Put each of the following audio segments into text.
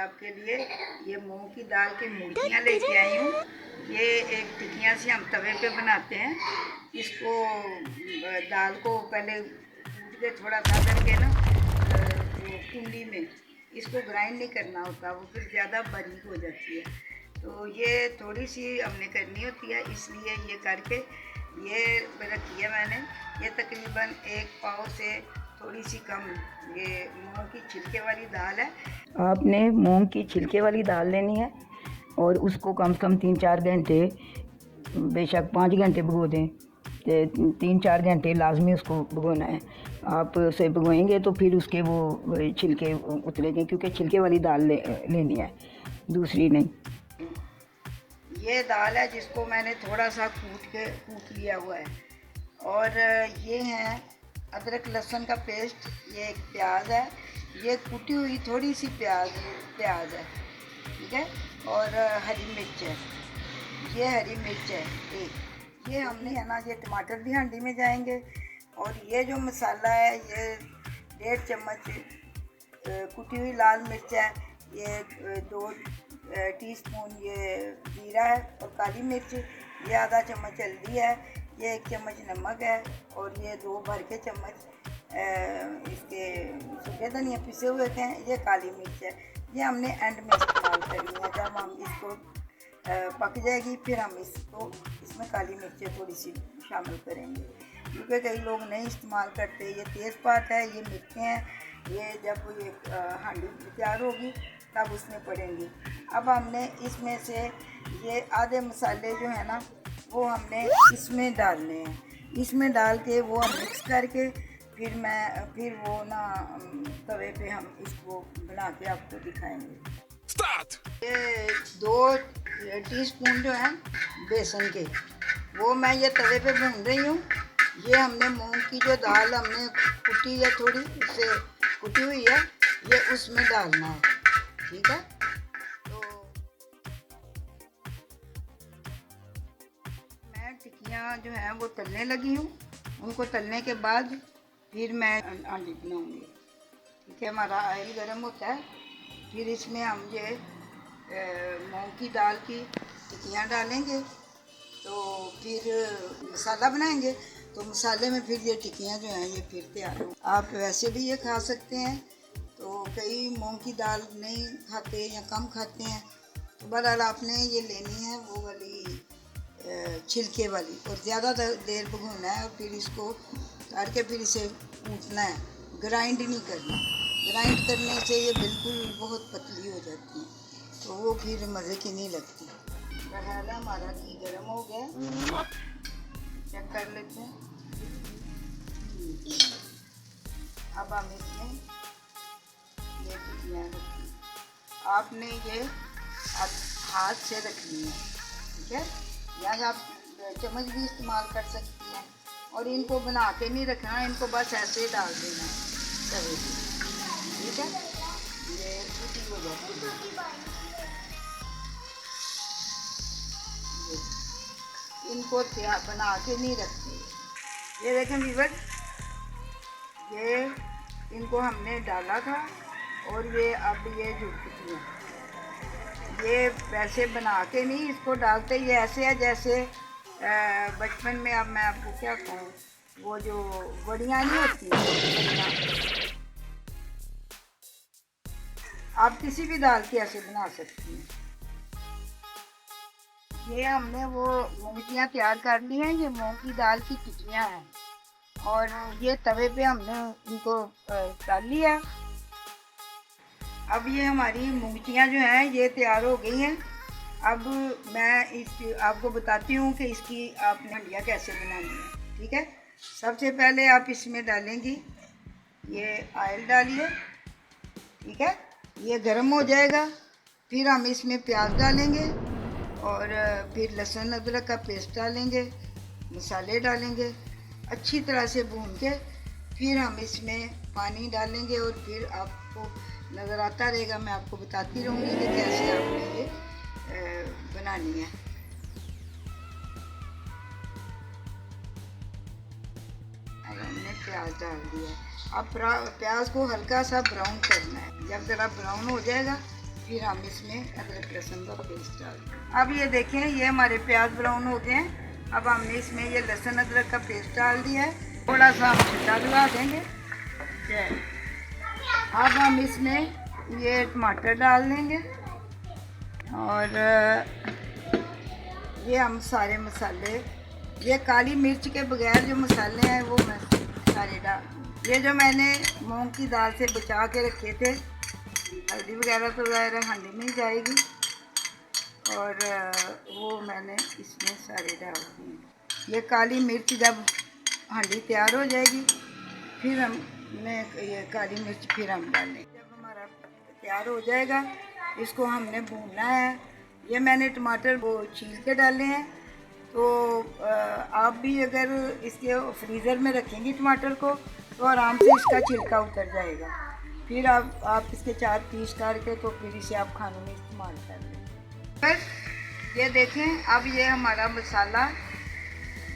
आपके लिए ये मूंग की दाल की मूर्तियाँ लेके आई हूँ। ये एक टिकियाँ से हम तवे पे बनाते हैं। इसको दाल को पहले कूट के थोड़ा सा करके ना वो कुंडी में इसको ग्राइंड नहीं करना होता, वो फिर ज़्यादा बारीक हो जाती है। तो ये थोड़ी सी हमने करनी होती है, इसलिए ये करके ये रखी है मैंने। ये तकरीबन 1 पाव से थोड़ी सी कम ये मूंग की छिलके वाली दाल है। आपने मूंग की छिलके वाली दाल लेनी है और उसको कम से कम 3-4 घंटे, बेशक 5 घंटे भिगो दें, 3-4 घंटे लाजमी उसको भिगोना है। आप उसे भिगोएंगे तो फिर उसके वो छिलके उतरेंगे, क्योंकि छिलके वाली दाल लेनी है, दूसरी नहीं। ये दाल है जिसको मैंने थोड़ा सा कूट लिया हुआ है। और ये है अदरक लहसुन का पेस्ट, ये एक प्याज है, ये कुटी हुई थोड़ी सी प्याज है, ठीक है। और हरी मिर्च है, ये हरी मिर्च है एक। ये हमने है ना, ये टमाटर भी हांडी में जाएंगे। और ये जो मसाला है ये 1.5 चम्मच कुटी हुई लाल मिर्च है, ये 2 टीस्पून ये जीरा है और काली मिर्च, ये आधा चम्मच हल्दी है, ये 1 चम्मच नमक है और ये 2 भर के चम्मच इसके सूखे धनिया पिसे हुए थे, ये काली मिर्च है। ये हमने एंड में इस्तेमाल करनी है, जब हम इसको पक जाएगी फिर हम इसमें काली मिर्चें थोड़ी सी शामिल करेंगे, क्योंकि कई लोग नहीं इस्तेमाल करते। ये तेज़पात है, ये मिर्चें हैं, ये जब ये हांडी तैयार होगी तब उसमें पड़ेंगी। अब हमने इसमें से ये आधे मसाले जो है ना वो हमने इसमें डालने हैं। इसमें डाल के वो हम मिक्स करके फिर वो ना तवे पे हम इसको बना के आपको दिखाएंगे। ये 2 टीस्पून जो है बेसन के, वो मैं ये तवे पे भून रही हूँ। ये हमने मूंग की जो दाल हमने कुटी है, थोड़ी उससे कुटी हुई है, ये उसमें डालना है, ठीक है। तो मैं टिकियाँ जो है वो तलने लगी हूँ। उनको तलने के बाद फिर मैं हांडी बनाऊँगी, ठीक है। हमारा ऑयल गर्म होता है, फिर इसमें हम ये मूंग की दाल की टिकियाँ डालेंगे, तो फिर मसाला बनाएंगे। तो मसाले में फिर ये टिकियाँ जो हैं ये फिर तैयार हो। आप वैसे भी ये खा सकते हैं, तो कई मूंग की दाल नहीं खाते या कम खाते हैं, तो बहरहाल आपने ये लेनी है वो वाली छिलके वाली, और ज़्यादा देर भगोना है और फिर इसको काट के फिर इसे कूटना है, ग्राइंड नहीं करना। ग्राइंड करने से ये बिल्कुल बहुत पतली हो जाती है, तो वो फिर मज़े की नहीं लगती। बहरहाल हमारा घी गर्म हो गया, चेक कर लेते हैं। अब हम इसमें ये टिकियाँ रखी, आपने ये हाथ से रखनी है, ठीक है, या आप चम्मच भी इस्तेमाल कर सकती हैं। और इनको बना के नहीं रखना, इनको बस ऐसे डाल देना तवे पे, ठीक है। ये कुटी हो जाती है, इनको बना के नहीं रखते। ये देखें व्यूअर, ये इनको हमने डाला था और ये अब ये जुड़ चुकी हैं। ये वैसे बना के नहीं इसको डालते, ये ऐसे है जैसे बचपन में, अब मैं आपको क्या कहूँ, वो जो वड़ियाँ नहीं होती हैं, आप किसी भी दाल की ऐसे बना सकती हैं। ये हमने वो मूंगियाँ तैयार कर ली हैं, ये मूंग की दाल की टिकियाँ हैं, और ये तवे पे हमने इनको डाल लिया। अब ये हमारी मूंगफलियाँ जो हैं ये तैयार हो गई हैं। अब मैं आपको बताती हूँ कि इसकी आपने हंडिया कैसे बनानी है, ठीक है। सबसे पहले आप इसमें डालेंगी, ये ऑयल डालिए, ठीक है, ये गर्म हो जाएगा। फिर हम इसमें प्याज डालेंगे और फिर लहसुन अदरक का पेस्ट डालेंगे, मसाले डालेंगे, अच्छी तरह से भून के फिर हम इसमें पानी डालेंगे और फिर आपको नज़र आता रहेगा, मैं आपको बताती रहूँगी कि कैसे आपने ये बनानी है। अब हमने प्याज डाल दिया, अब प्याज को हल्का सा ब्राउन करना है। जब ज़रा ब्राउन हो जाएगा फिर हम इसमें अदरक लहसुन का पेस्ट डाल दें। अब ये देखें, ये हमारे प्याज ब्राउन हो गए हैं। अब हमने इसमें ये लहसुन अदरक का पेस्ट डाल दिया है। थोड़ा सा हम छिटा लगा देंगे। अब हम इसमें ये टमाटर डाल देंगे और ये हम सारे मसाले, ये काली मिर्च के बगैर जो मसाले हैं वो मैं सारे डाल। ये जो मैंने मूंग की दाल से बचा के रखे थे, हल्दी वगैरह तो ज़ाहिर हांडी में ही जाएगी, और वो मैंने इसमें सारे डाल दिए। ये काली मिर्च जब हांडी तैयार हो जाएगी फिर हमने ये काली मिर्च फिर हम डालें। जब हमारा तैयार हो जाएगा इसको हमने भूनना है। ये मैंने टमाटर वो छील के डाले हैं। तो आप भी अगर इसके फ्रीज़र में रखेंगी टमाटर को तो आराम से इसका छिलका उतर जाएगा। फिर आप इसके 4 पीस करके तो फिर इसे आप खानों में इस्तेमाल कर लें। फिर ये देखें, अब ये हमारा मसाला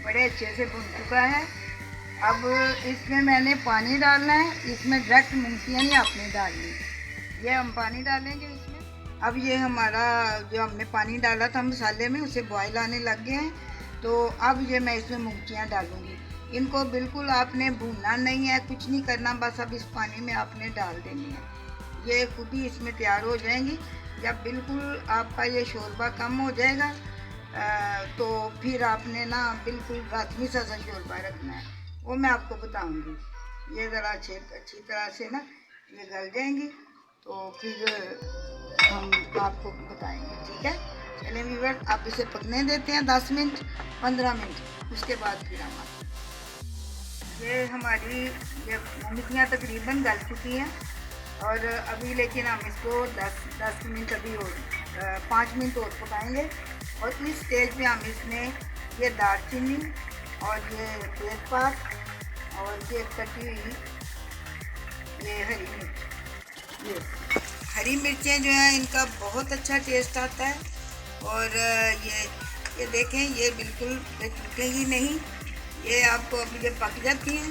बड़े अच्छे से भुन चुका है। अब इसमें मैंने पानी डालना है। इसमें डायरेक्ट मूंगफलियाँ नहीं आपने डालनी, ये हम पानी डालेंगे इसमें। अब ये हमारा जो हमने पानी डाला था मसाले में उसे बॉयल आने लग गए हैं। तो अब ये मैं इसमें मूंगफलियाँ डालूँगी। इनको बिल्कुल आपने भूनना नहीं है, कुछ नहीं करना, बस अब इस पानी में आपने डाल देनी है। ये खुद ही इसमें तैयार हो जाएंगी। जब बिल्कुल आपका ये शोरबा कम हो जाएगा तो फिर आपने ना बिल्कुल राजमी सा शोरबा रखना है, वो मैं आपको बताऊंगी। ये ज़रा अच्छी तरह से ना ये गल जाएंगी तो फिर हम आपको बताएंगे, ठीक है। चलिए व्यूअर्स, आप इसे पकने देते हैं 10 मिनट 15 मिनट, उसके बाद फिर हम ये हमारी ये मूंगफलियाँ तकरीबन गल चुकी हैं और अभी लेकिन हम इसको 10 मिनट अभी और 5 मिनट और पकाएंगे। और इस स्टेज पे हम इसमें ये दालचीनी और ये तेज़पात और ये कटी हुई ये हरी मिर्च, ये हरी मिर्चें जो हैं इनका बहुत अच्छा टेस्ट आता है। और ये देखें, ये बिल्कुल टूटेगी नहीं, ये आपको अब ये पक जाती हैं।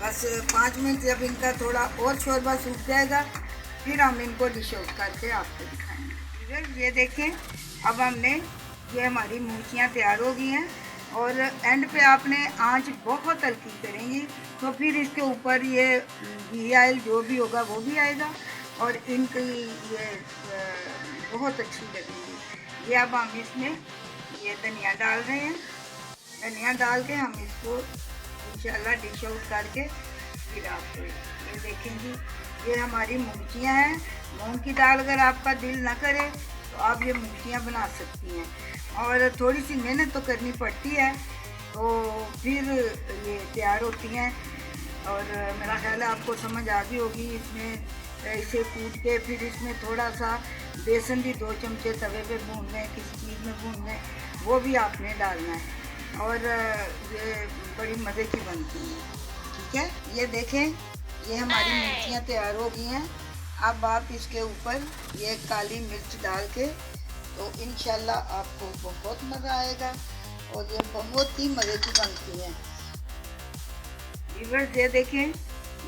बस 5 मिनट जब इनका थोड़ा और शोरबा सूख जाएगा फिर हम इनको डिश आउट करके आपको दिखाएंगे। ये देखें, अब हमने ये हमारी मूंगफलियाँ तैयार हो गई हैं और एंड पे आपने आंच बहुत हल्की करेंगी तो फिर इसके ऊपर ये घी ऑयल जो भी होगा वो भी आएगा और इनकी ये बहुत अच्छी लगेगी। ये अब हम इसमें ये धनिया डाल रहे हैं। धनिया डाल के हम इसको इंशाल्लाह डिश आउट करके फिर आपको ये देखेंगी। ये हमारी मूंगफलियाँ हैं। मूंग की दाल अगर आपका दिल ना करे तो आप ये मूंगफलियाँ बना सकती हैं और थोड़ी सी मेहनत तो करनी पड़ती है, तो फिर ये तैयार होती हैं। और मेरा ख्याल है आपको समझ आ गई होगी। इसमें इसे कूट के फिर इसमें थोड़ा सा बेसन भी 2 चमचे तवे पे भून लें, किसी चीज़ में भून लें, वो भी आपने डालना है और ये बड़ी मज़े की बनती हैं, ठीक है। ये देखें, ये हमारी मिर्चियाँ तैयार हो गई हैं। अब आप इसके ऊपर ये काली मिर्च डाल के तो इंशाल्लाह आपको बहुत मज़ा आएगा और ये बहुत ही मज़े की बनती हैं। व्यूअर्स, ये देखें,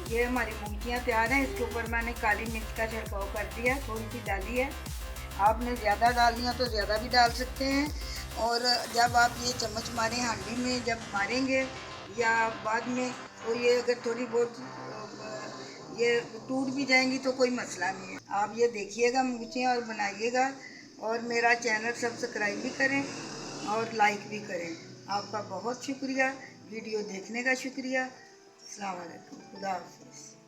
ये हमारी मूंगफलियाँ तैयार हैं। इसके ऊपर मैंने काली मिर्च का छिड़काव कर दिया, थोड़ी सी डाली है। आपने ज़्यादा डालनी हो तो ज़्यादा भी डाल सकते हैं। और जब आप ये चम्मच मारें हांडी में, जब मारेंगे या बाद में, तो ये अगर थोड़ी बहुत ये टूट भी जाएंगी तो कोई मसला नहीं है। आप ये देखिएगा मूंगफलियाँ और बनाइएगा और मेरा चैनल सब्सक्राइब भी करें और लाइक भी करें। आपका बहुत शुक्रिया, वीडियो देखने का शुक्रिया। अस्सलाम वालेकुम, खुदा हाफिज़।